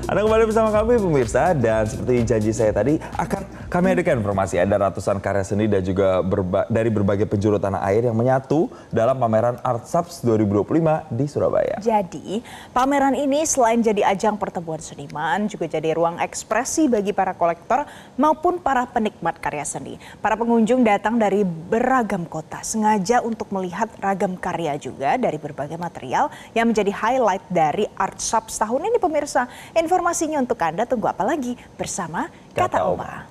Anda kembali bersama kami pemirsa, dan seperti janji saya tadi akan kami hadirkan informasi ada ratusan karya seni dan juga dari berbagai penjuru tanah air yang menyatu dalam pameran ArtSubs 2025 di Surabaya. Jadi pameran ini selain jadi ajang pertemuan seniman juga jadi ruang ekspresi bagi para kolektor maupun para penikmat karya seni. Para pengunjung datang dari beragam kota sengaja untuk melihat ragam karya juga dari berbagai material yang menjadi highlight dari ArtSubs tahun ini pemirsa. Informasinya untuk Anda, tunggu apa lagi bersama Kata Oma.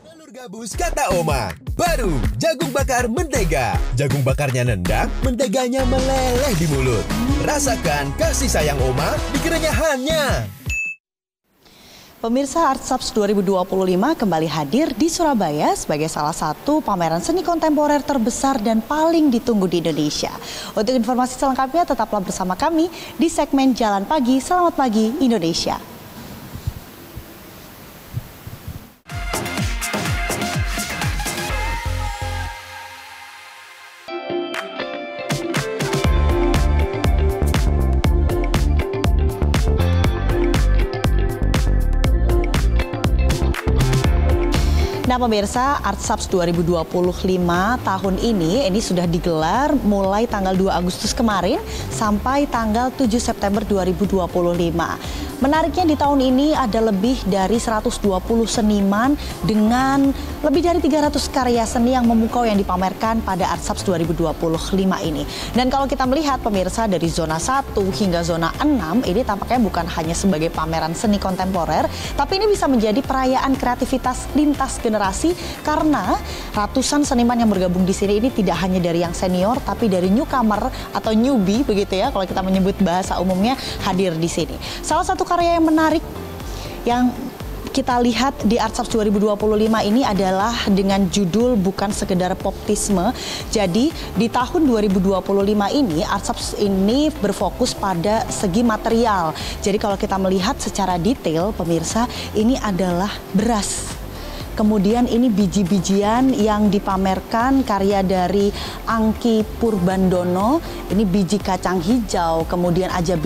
Telur gabus Kata Oma. Baru jagung bakar mentega. Jagung bakarnya nendang, menteganya meleleh di mulut. Rasakan kasih sayang Oma di kerenyahannya. Pemirsa, ArtSubs 2025 kembali hadir di Surabaya sebagai salah satu pameran seni kontemporer terbesar dan paling ditunggu di Indonesia. Untuk informasi selengkapnya tetaplah bersama kami di segmen Jalan Pagi. Selamat pagi Indonesia. Nah pemirsa, ArtSubs 2025 tahun ini sudah digelar mulai tanggal 2 Agustus kemarin sampai tanggal 7 September 2025. Menariknya di tahun ini ada lebih dari 120 seniman dengan lebih dari 300 karya seni yang memukau yang dipamerkan pada ArtSubs 2025 ini. Dan kalau kita melihat pemirsa dari zona 1 hingga zona 6 ini tampaknya bukan hanya sebagai pameran seni kontemporer, tapi ini bisa menjadi perayaan kreativitas lintas generasi karena ratusan seniman yang bergabung di sini ini tidak hanya dari yang senior tapi dari newcomer atau newbie begitu ya kalau kita menyebut bahasa umumnya hadir di sini. Salah satu karya yang menarik yang kita lihat di ArtSubs 2025 ini adalah dengan judul Bukan Sekedar Poptisme. Jadi di tahun 2025 ini ArtSubs ini berfokus pada segi material. Jadi kalau kita melihat secara detail pemirsa, ini adalah beras. Kemudian ini biji-bijian yang dipamerkan karya dari Angki Purbandono. Ini biji kacang hijau, kemudian ada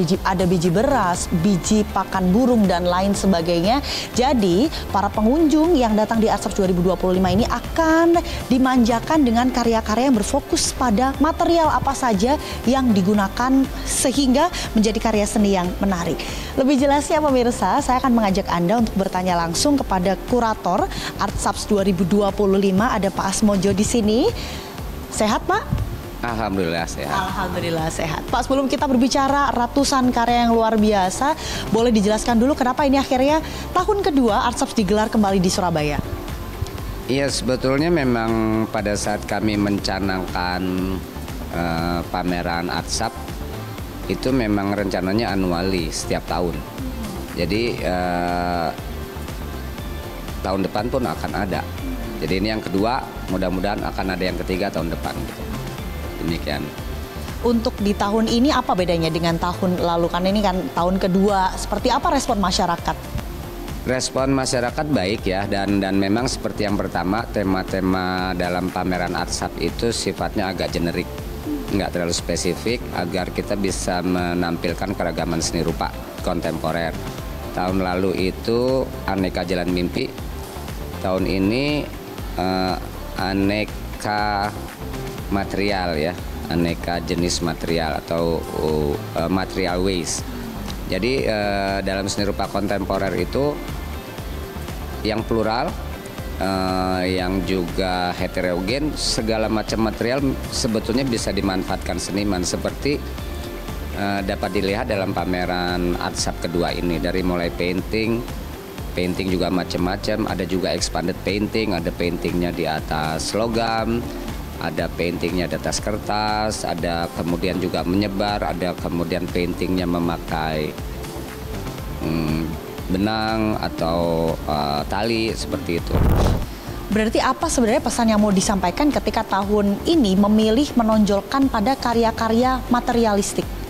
biji beras, biji pakan burung dan lain sebagainya. Jadi para pengunjung yang datang di ArtSubs 2025 ini akan dimanjakan dengan karya-karya yang berfokus pada material apa saja yang digunakan sehingga menjadi karya seni yang menarik. Lebih jelasnya pemirsa, saya akan mengajak Anda untuk bertanya langsung kepada kurator ArtSubs 2025, ada Pak Asmojo di sini. Sehat Pak? Alhamdulillah sehat. Alhamdulillah sehat. Pak, sebelum kita berbicara ratusan karya yang luar biasa, boleh dijelaskan dulu kenapa ini akhirnya tahun kedua ArtSubs digelar kembali di Surabaya? Iya, sebetulnya memang pada saat kami mencanangkan pameran ArtSubs itu memang rencananya anuali setiap tahun. Jadi tahun depan pun akan ada. Jadi ini yang kedua, mudah-mudahan akan ada yang ketiga tahun depan. Demikian. Untuk di tahun ini apa bedanya dengan tahun lalu? Kan ini kan tahun kedua. Seperti apa respon masyarakat? Respon masyarakat baik ya, dan memang seperti yang pertama, tema-tema dalam pameran ArtSubs itu sifatnya agak generik, nggak terlalu spesifik agar kita bisa menampilkan keragaman seni rupa kontemporer. Tahun lalu itu Aneka Jalan Mimpi. Tahun ini aneka material ya, aneka jenis material atau material waste. Jadi dalam seni rupa kontemporer itu yang plural, yang juga heterogen, segala macam material sebetulnya bisa dimanfaatkan seniman seperti dapat dilihat dalam pameran ArtSubs kedua ini, dari mulai painting juga macam-macam, ada juga expanded painting, ada paintingnya di atas logam, ada paintingnya di atas kertas, ada kemudian juga menyebar, ada kemudian paintingnya memakai benang atau tali seperti itu. Berarti apa sebenarnya pesan yang mau disampaikan ketika tahun ini memilih menonjolkan pada karya-karya materialistik?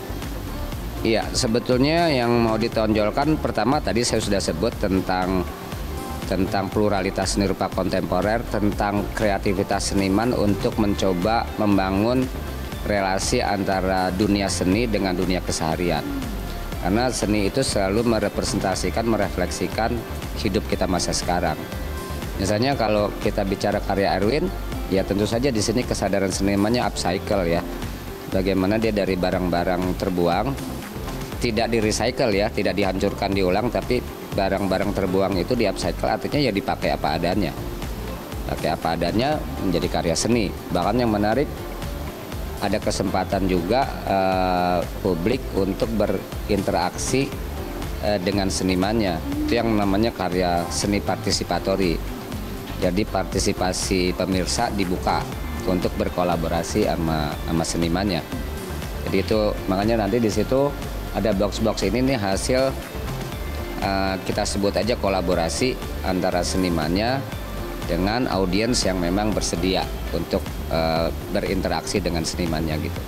Iya, sebetulnya yang mau ditonjolkan pertama tadi saya sudah sebut tentang pluralitas seni rupa kontemporer, tentang kreativitas seniman untuk mencoba membangun relasi antara dunia seni dengan dunia keseharian. Karena seni itu selalu merepresentasikan, merefleksikan hidup kita masa sekarang. Misalnya kalau kita bicara karya Erwin, ya tentu saja di sini kesadaran senimannya upcycle ya. Bagaimana dia dari barang-barang terbuang, tidak di-recycle ya, tidak dihancurkan, diulang, tapi barang-barang terbuang itu di-upcycle, artinya ya dipakai apa adanya. Pakai apa adanya menjadi karya seni. Bahkan yang menarik, ada kesempatan juga publik untuk berinteraksi dengan senimannya. Itu yang namanya karya seni partisipatori. Jadi partisipasi pemirsa dibuka untuk berkolaborasi sama senimannya. Jadi itu makanya nanti di situ ada box-box ini nih hasil kita sebut aja kolaborasi antara senimannya dengan audiens yang memang bersedia untuk berinteraksi dengan senimannya gitu.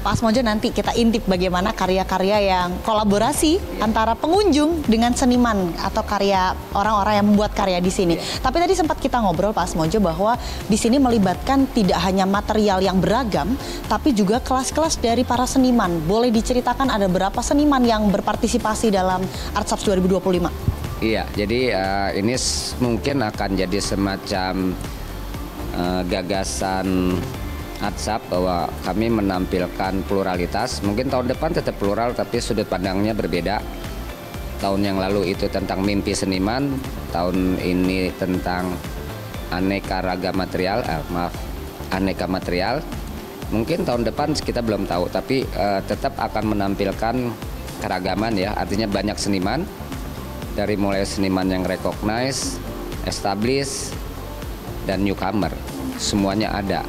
Pak Asmodjo, nanti kita intip bagaimana karya-karya yang kolaborasi antara pengunjung dengan seniman atau karya orang-orang yang membuat karya di sini. Tapi tadi sempat kita ngobrol Pak Asmodjo bahwa di sini melibatkan tidak hanya material yang beragam, tapi juga kelas-kelas dari para seniman. Boleh diceritakan ada berapa seniman yang berpartisipasi dalam ArtSaps 2025? Iya, jadi ini mungkin akan jadi semacam gagasan ArtSaps bahwa kami menampilkan pluralitas. Mungkin tahun depan tetap plural, tapi sudut pandangnya berbeda. Tahun yang lalu itu tentang mimpi seniman, tahun ini tentang aneka material. Mungkin tahun depan kita belum tahu, tapi tetap akan menampilkan keragaman ya. Artinya banyak seniman, dari mulai seniman yang recognize, established, dan newcomer, semuanya ada.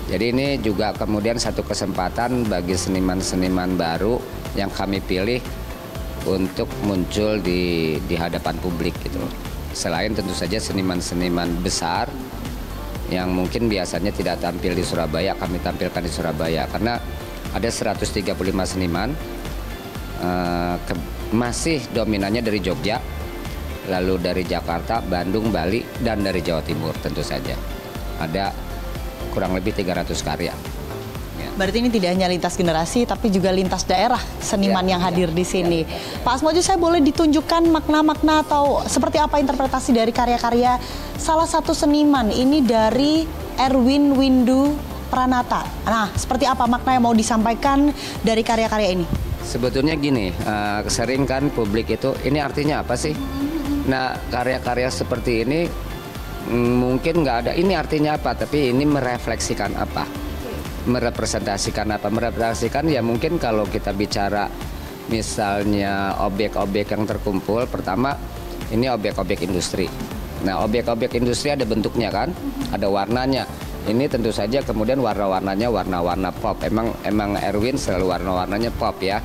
Jadi ini juga kemudian satu kesempatan bagi seniman-seniman baru yang kami pilih untuk muncul di hadapan publik gitu. Selain tentu saja seniman-seniman besar yang mungkin biasanya tidak tampil di Surabaya, kami tampilkan di Surabaya karena ada 135 seniman, masih dominannya dari Jogja, lalu dari Jakarta, Bandung, Bali, dan dari Jawa Timur tentu saja. Ada kurang lebih 300 karya. Ya. Berarti ini tidak hanya lintas generasi, tapi juga lintas daerah seniman yang hadir di sini. Pak Asmodjo, saya boleh ditunjukkan makna-makna atau seperti apa interpretasi dari karya-karya salah satu seniman ini dari Erwin Windu Pranata. Nah, seperti apa makna yang mau disampaikan dari karya-karya ini? Sebetulnya gini, sering kan publik itu, ini artinya apa sih? Nah, karya-karya seperti ini mungkin nggak ada ini artinya apa, tapi ini merefleksikan apa, merepresentasikan apa, merepresentasikan ya mungkin kalau kita bicara misalnya objek-objek yang terkumpul, pertama ini objek-objek industri. Nah, objek-objek industri ada bentuknya kan, ada warnanya. Ini tentu saja kemudian warna-warnanya warna-warna pop. Emang Erwin selalu warna-warnanya pop ya.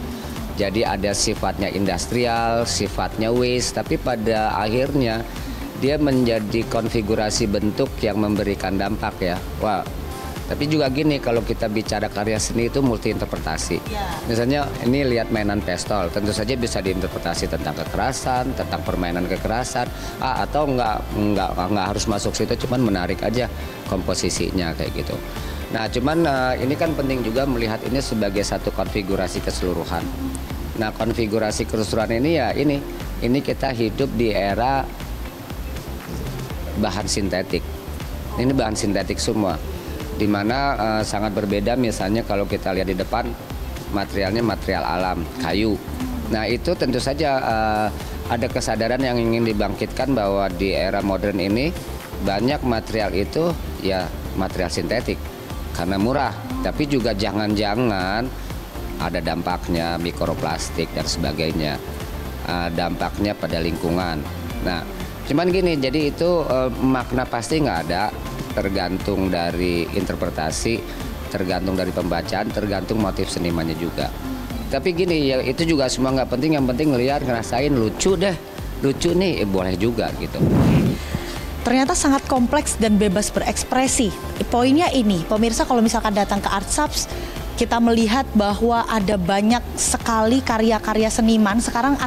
Jadi ada sifatnya industrial, sifatnya waste, tapi pada akhirnya dia menjadi konfigurasi bentuk yang memberikan dampak ya. Wah, tapi juga gini, kalau kita bicara karya seni itu multi interpretasi. Misalnya ini lihat mainan pistol, tentu saja bisa diinterpretasi tentang kekerasan, tentang permainan kekerasan, atau nggak harus masuk situ, cuman menarik aja komposisinya kayak gitu. Nah, cuman ini kan penting juga melihat ini sebagai satu konfigurasi keseluruhan. Nah, konfigurasi keseluruhan ini ya ini kita hidup di era bahan sintetik. Ini bahan sintetik semua, dimana sangat berbeda. Misalnya kalau kita lihat di depan materialnya material alam, kayu. Nah, itu tentu saja ada kesadaran yang ingin dibangkitkan bahwa di era modern ini banyak material itu ya material sintetik karena murah, tapi juga jangan-jangan ada dampaknya mikroplastik dan sebagainya, dampaknya pada lingkungan. Nah, cuman gini, jadi itu makna pasti nggak ada, tergantung dari interpretasi, tergantung dari pembacaan, tergantung motif senimannya juga. Tapi gini, ya itu juga semua nggak penting, yang penting ngelihat, ngerasain lucu deh, lucu nih, boleh juga gitu. Ternyata sangat kompleks dan bebas berekspresi. Poinnya ini, pemirsa kalau misalkan datang ke ArtSaps, kita melihat bahwa ada banyak sekali karya-karya seniman. Sekarang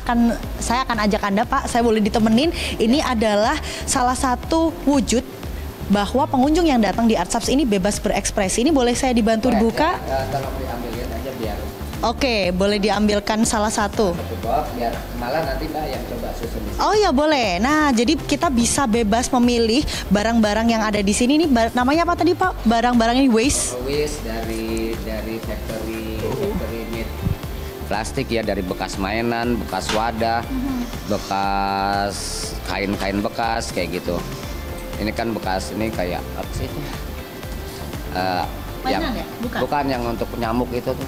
saya akan ajak Anda, Pak, saya boleh ditemenin. Ini adalah salah satu wujud bahwa pengunjung yang datang di ArtSaps ini bebas berekspresi. Ini boleh saya dibantu dibuka? Tolong diambil lihat aja biar Oke, boleh diambilkan salah satu. Biar malah nanti Mbak yang coba susun di sini. Oh ya boleh. Nah, jadi kita bisa bebas memilih barang-barang yang ada di sini. Ini namanya apa tadi Pak? Barang-barang ini waste. Waste dari factory made plastik ya, dari bekas mainan, bekas wadah, bekas kain-kain bekas kayak gitu. Ini kan bekas, ini kayak apa sih itu? Mainan ya? Bukan yang untuk nyamuk itu tuh.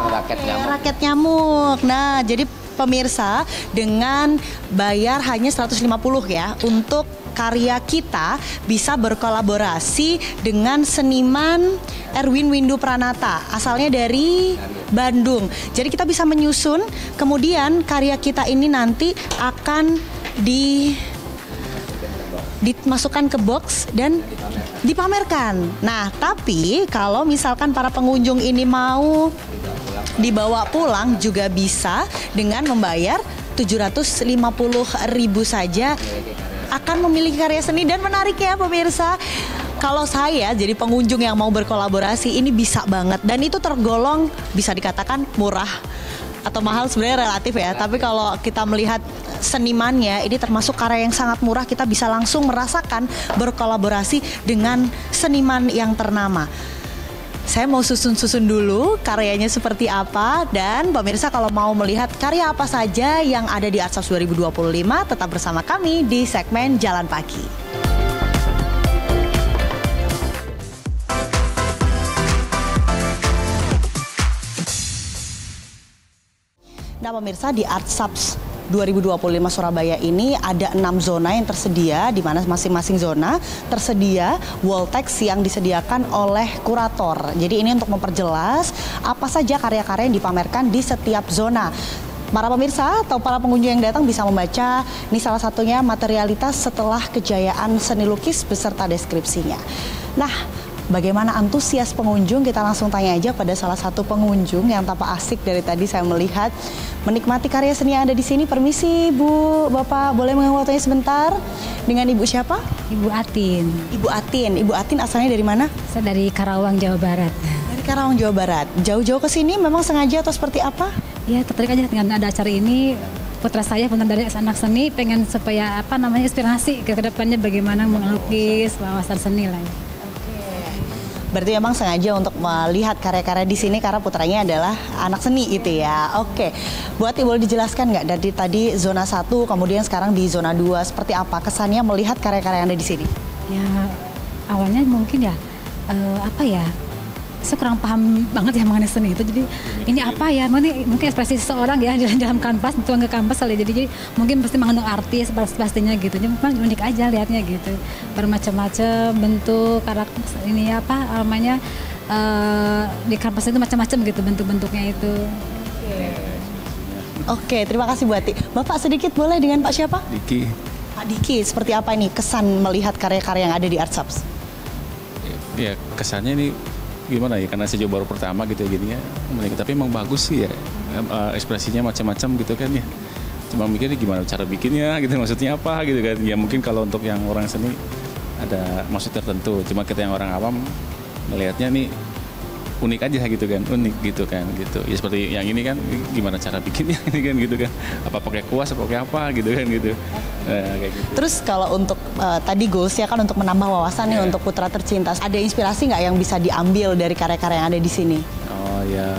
Raket nyamuk. Raket nyamuk. Nah, jadi pemirsa dengan bayar hanya 150 ya untuk karya kita bisa berkolaborasi dengan seniman Erwin Windu Pranata, asalnya dari Bandung. Jadi kita bisa menyusun, kemudian karya kita ini nanti akan dimasukkan ke box dan dipamerkan. Nah, tapi kalau misalkan para pengunjung ini mau dibawa pulang juga bisa dengan membayar 750.000 saja akan memiliki karya seni. Dan menarik ya pemirsa, kalau saya jadi pengunjung yang mau berkolaborasi ini bisa banget, dan itu tergolong bisa dikatakan murah atau mahal sebenarnya relatif ya, tapi kalau kita melihat senimannya ini termasuk karya yang sangat murah, kita bisa langsung merasakan berkolaborasi dengan seniman yang ternama. Saya mau susun-susun dulu karyanya seperti apa, dan pemirsa kalau mau melihat karya apa saja yang ada di Artsapps 2025 tetap bersama kami di segmen Jalan Pagi. Nah pemirsa, di Artsapps 2025 Surabaya ini ada 6 zona yang tersedia, di mana masing-masing zona tersedia wall text yang disediakan oleh kurator. Jadi ini untuk memperjelas apa saja karya-karya yang dipamerkan di setiap zona. Para pemirsa atau para pengunjung yang datang bisa membaca, ini salah satunya materialitas setelah kejayaan seni lukis beserta deskripsinya. Nah, bagaimana antusias pengunjung? Kita langsung tanya aja pada salah satu pengunjung yang tampak asik dari tadi saya melihat menikmati karya seni yang ada di sini. Permisi Bu, Bapak boleh mengambil waktunya sebentar? Dengan Ibu siapa? Ibu Atin. Ibu Atin. Ibu Atin asalnya dari mana? Saya dari Karawang, Jawa Barat. Dari Karawang, Jawa Barat. Jauh-jauh ke sini memang sengaja atau seperti apa? Ya, tertarik aja dengan ada acara ini. Putra saya pun dari anak seni, pengen supaya inspirasi ke depannya bagaimana melukis, wawasan seni lah. Berarti memang sengaja untuk melihat karya-karya di sini karena putranya adalah anak seni gitu ya. Oke, buat Ibu boleh dijelaskan nggak dari tadi zona 1 kemudian sekarang di zona 2 seperti apa kesannya melihat karya-karya yang ada di sini? Ya, awalnya mungkin ya saya kurang paham banget ya mengenai seni itu. Jadi ini apa ya? Mungkin ekspresi seseorang ya dalam kanvas, tuang ke kanvas kali. Jadi mungkin pasti mengandung artis pastinya gitu. Jadi memang unik aja lihatnya gitu. Bermacam-macam bentuk, karakter ini di kanvas itu macam-macam gitu bentuk-bentuknya itu. Oke, terima kasih Bu Ati. Bapak sedikit boleh dengan Pak siapa? Diki. Pak Diki, seperti apa ini kesan melihat karya-karya yang ada di Artsapps? Ya kesannya ini gimana ya, karena saya juga baru pertama gitu ya jadinya, tapi emang bagus sih ya, ekspresinya macam-macam gitu kan ya. Cuma mikirnya gimana cara bikinnya gitu, maksudnya apa gitu kan. Ya mungkin kalau untuk yang orang seni ada maksud tertentu, cuma kita yang orang awam melihatnya nih unik aja gitu kan, unik gitu kan gitu. Ya seperti yang ini kan gimana cara bikinnya ini kan gitu kan. Apa pakai kuas, apa pakai apa gitu kan gitu. Kayak gitu. Terus kalau untuk tadi goalsnya kan untuk menambah wawasan nih untuk putra tercinta, ada inspirasi nggak yang bisa diambil dari karya-karya yang ada di sini? Oh ya,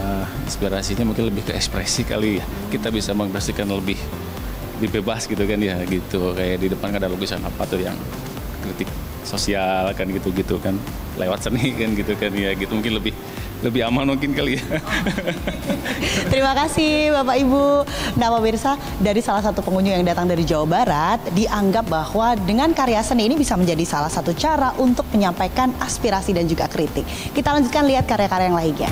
inspirasinya mungkin lebih ke ekspresi kali ya. Kita bisa mengekspresikan lebih bebas gitu kan ya gitu. Kayak di depan ada lukisan apa tuh yang kritik sosial kan gitu-gitu kan, lewat seni kan gitu kan ya gitu, mungkin lebih aman mungkin kali ya. Terima kasih Bapak Ibu. Nah pemirsa, dari salah satu pengunjung yang datang dari Jawa Barat, dianggap bahwa dengan karya seni ini bisa menjadi salah satu cara untuk menyampaikan aspirasi dan juga kritik. Kita lanjutkan lihat karya-karya yang lainnya.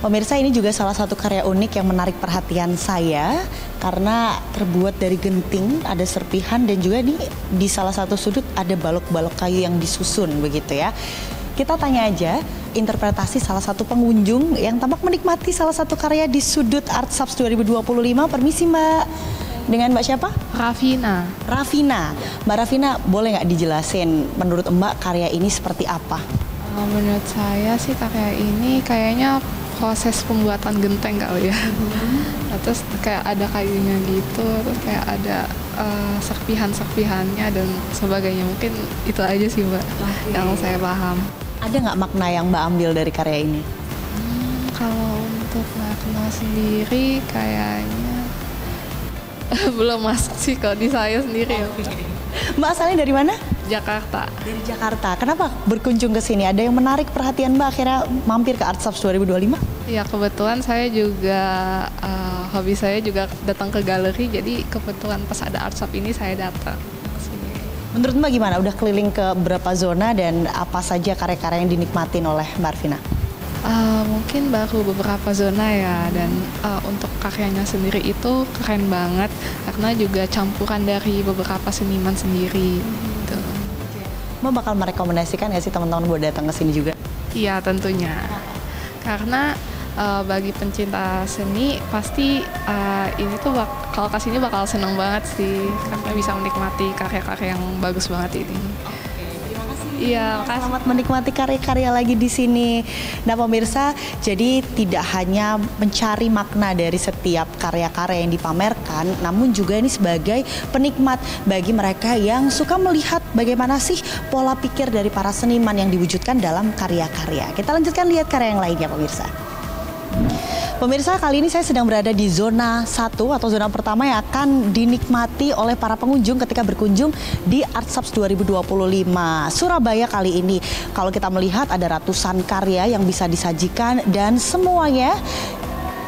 Pemirsa, ini juga salah satu karya unik yang menarik perhatian saya karena terbuat dari genting, ada serpihan dan juga di salah satu sudut ada balok-balok kayu yang disusun begitu ya. Kita tanya aja interpretasi salah satu pengunjung yang tampak menikmati salah satu karya di sudut Artsapps 2025. Permisi Mbak, dengan Mbak siapa? Rafina. Rafina. Mbak Rafina, boleh nggak dijelasin menurut Mbak karya ini seperti apa? Menurut saya sih karya ini kayaknya proses pembuatan genteng kali ya. Terus kayak ada kayunya gitu, terus kayak ada serpihan-serpihannya dan sebagainya. Mungkin itu aja sih Mbak yang saya paham. Ada nggak makna yang Mbak ambil dari karya ini? Kalau untuk makna sendiri kayaknya belum masuk sih kalau di saya sendiri. Mbak asalnya dari mana? Jakarta. Dari Jakarta. Kenapa berkunjung ke sini? Ada yang menarik perhatian Mbak akhirnya mampir ke Artshops 2025? Ya kebetulan saya juga hobi saya juga datang ke galeri, jadi kebetulan pas ada Artshops ini saya datang ke sini. Menurut Mbak gimana? Udah keliling ke berapa zona dan apa saja karya-karya yang dinikmatin oleh Mbak Arvina? Mungkin baru beberapa zona ya, dan untuk karyanya sendiri itu keren banget karena juga campuran dari beberapa seniman sendiri. Gitu. Mbak bakal merekomendasikan nggak sih teman-teman buat datang ke sini juga? Iya tentunya, karena bagi pencinta seni pasti ini tuh kalau kesini bakal seneng banget sih karena bisa menikmati karya-karya yang bagus banget ini. Iya, selamat menikmati karya-karya lagi di sini. Nah pemirsa, jadi tidak hanya mencari makna dari setiap karya-karya yang dipamerkan, namun juga ini sebagai penikmat bagi mereka yang suka melihat bagaimana sih pola pikir dari para seniman yang diwujudkan dalam karya-karya. Kita lanjutkan lihat karya yang lainnya pemirsa. Pemirsa, kali ini saya sedang berada di zona 1 atau zona pertama yang akan dinikmati oleh para pengunjung ketika berkunjung di Artshops 2025 Surabaya kali ini. Kalau kita melihat ada ratusan karya yang bisa disajikan dan semuanya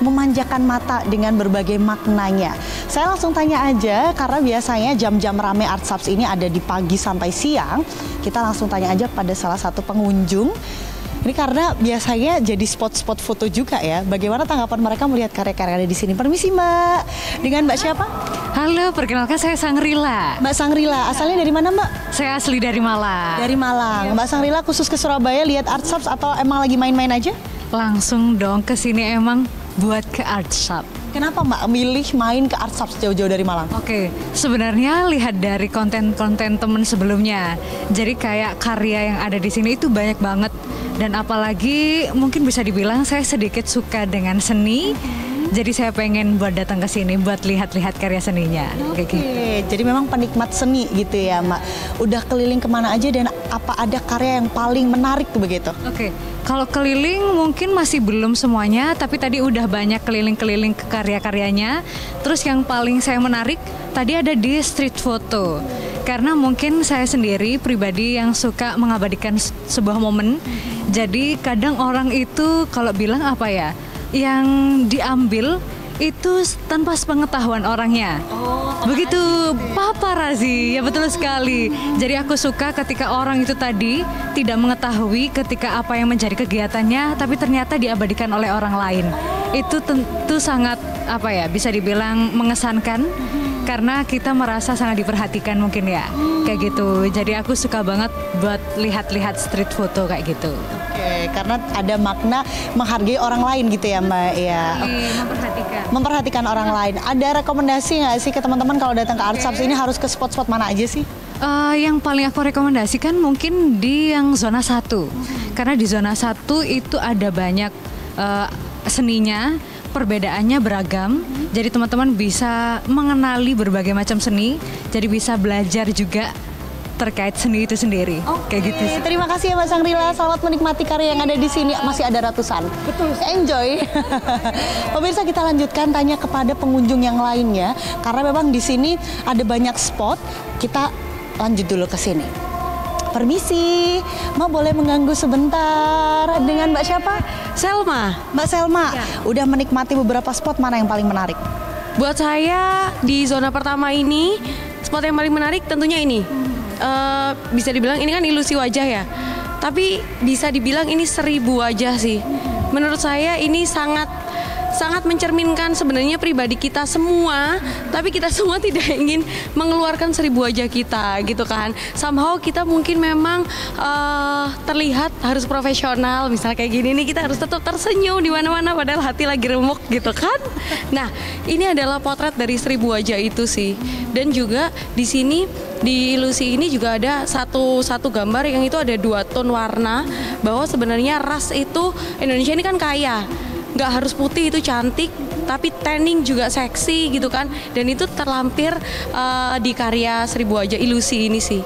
memanjakan mata dengan berbagai maknanya. Saya langsung tanya aja karena biasanya jam-jam rame Artshops ini ada di pagi sampai siang. Kita langsung tanya aja pada salah satu pengunjung. Ini karena biasanya jadi spot-spot foto juga ya. Bagaimana tanggapan mereka melihat karya-karya di sini? Permisi Mbak. Dengan Mbak siapa? Halo, perkenalkan saya Sangrila. Mbak Sangrila, asalnya dari mana Mbak? Saya asli dari Malang. Dari Malang. Mbak Sangrila khusus ke Surabaya lihat Artshops atau emang lagi main-main aja? Langsung dong ke sini emang buat ke Artshops. Kenapa Mbak milih main ke Artshops jauh-jauh dari Malang? Oke, sebenarnya lihat dari konten-konten temen sebelumnya. Jadi kayak karya yang ada di sini itu banyak banget. Dan apalagi mungkin bisa dibilang saya sedikit suka dengan seni. Jadi saya pengen buat datang ke sini buat lihat-lihat karya seninya. Oke, jadi memang penikmat seni gitu ya Mbak. Udah keliling kemana aja dan apa ada karya yang paling menarik tuh begitu? Oke, kalau keliling mungkin masih belum semuanya, tapi tadi udah banyak keliling-keliling ke karya-karyanya. Terus yang paling saya menarik tadi ada di street photo. Karena mungkin saya sendiri pribadi yang suka mengabadikan sebuah momen. Jadi kadang orang itu kalau bilang apa ya, yang diambil itu tanpa sepengetahuan orangnya. Begitu paparazzi, ya betul sekali. Jadi aku suka ketika orang itu tadi tidak mengetahui ketika apa yang menjadi kegiatannya, tapi ternyata diabadikan oleh orang lain. Itu tentu sangat apa ya, bisa dibilang mengesankan. Karena kita merasa sangat diperhatikan mungkin ya, kayak gitu. Jadi aku suka banget buat lihat-lihat street photo kayak gitu. Oke, karena ada makna menghargai orang lain gitu ya Mbak ya. Memperhatikan orang lain. Ada rekomendasi nggak sih ke teman-teman kalau datang ke Artshops ini harus ke spot-spot mana aja sih? Yang paling aku rekomendasikan mungkin di yang zona 1. Karena di zona 1 itu ada banyak seninya. Perbedaannya beragam, jadi teman-teman bisa mengenali berbagai macam seni, jadi bisa belajar juga terkait seni itu sendiri. Kayak gitu sih. Terima kasih ya Mbak Sangrila, selamat menikmati karya yang ada di sini, masih ada ratusan. Betul. Enjoy. Pemirsa, kita lanjutkan tanya kepada pengunjung yang lainnya, karena memang di sini ada banyak spot. Kita lanjut dulu ke sini. Permisi, Mbak boleh mengganggu sebentar dengan Mbak siapa? Selma. Mbak Selma, udah menikmati beberapa spot, mana yang paling menarik? Buat saya di zona pertama ini, spot yang paling menarik tentunya ini. Bisa dibilang ini kan ilusi wajah ya, tapi bisa dibilang ini 1000 wajah sih. Menurut saya ini sangat sangat mencerminkan sebenarnya pribadi kita semua, tapi kita semua tidak ingin mengeluarkan 1000 wajah kita gitu kan. Somehow kita mungkin memang terlihat harus profesional, misalnya kayak gini nih, kita harus tetap tersenyum di mana-mana padahal hati lagi remuk gitu kan. Nah, ini adalah potret dari 1000 wajah itu sih. Dan juga di sini di ilusi ini juga ada satu gambar yang itu ada 2 tone warna, bahwa sebenarnya ras itu Indonesia ini kan kaya. Nggak harus putih itu cantik, tapi tanning juga seksi gitu kan. Dan itu terlampir di karya 1000 wajah ilusi ini sih.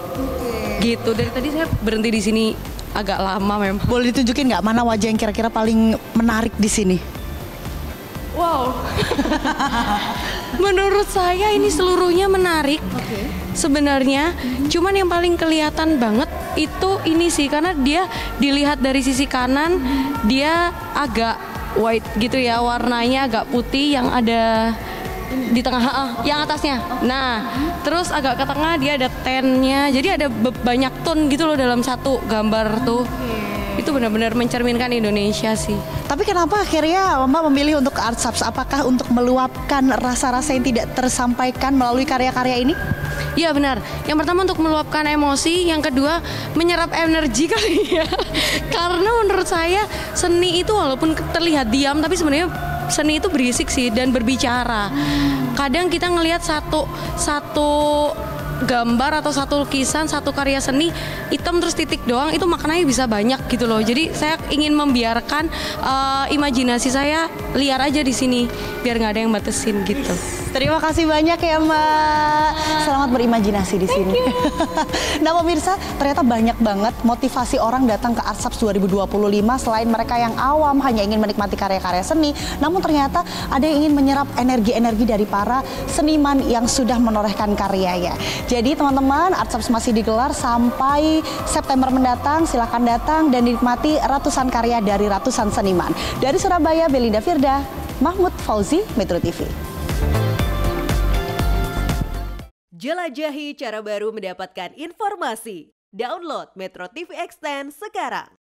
Gitu. Dari tadi saya berhenti di sini agak lama memang. Boleh ditunjukin nggak mana wajah yang kira-kira paling menarik di sini? Wow. Menurut saya ini seluruhnya menarik. Sebenarnya, cuman yang paling kelihatan banget itu ini sih, karena dia dilihat dari sisi kanan dia agak white gitu ya, warnanya agak putih yang ada di tengah, yang atasnya. Nah, terus agak ke tengah dia ada tan-nya, jadi ada banyak tone gitu loh dalam satu gambar tuh. Itu benar-benar mencerminkan Indonesia sih. Tapi kenapa akhirnya Mbak memilih untuk Art Subs? Apakah untuk meluapkan rasa-rasa yang tidak tersampaikan melalui karya-karya ini? Iya benar. Yang pertama untuk meluapkan emosi, yang kedua menyerap energi kali ya. Karena menurut saya seni itu walaupun terlihat diam, tapi sebenarnya seni itu berisik sih dan berbicara. Kadang kita ngelihat satu gambar atau satu lukisan, satu karya seni hitam terus titik doang, itu maknanya bisa banyak gitu loh. Jadi saya ingin membiarkan imajinasi saya liar aja di sini biar nggak ada yang batasin gitu. Terima kasih banyak ya Mbak. Selamat berimajinasi di sini. Nah pemirsa, ternyata banyak banget motivasi orang datang ke Art Subs 2025 selain mereka yang awam hanya ingin menikmati karya-karya seni, namun ternyata ada yang ingin menyerap energi-energi dari para seniman yang sudah menorehkan karyanya. Jadi teman-teman, Art Subs masih digelar sampai September mendatang. Silahkan datang dan dinikmati ratusan karya dari ratusan seniman. Dari Surabaya, Belinda Firda, Mahmud Fauzi, Metro TV. Jelajahi cara baru mendapatkan informasi. Download Metro TV Extend sekarang.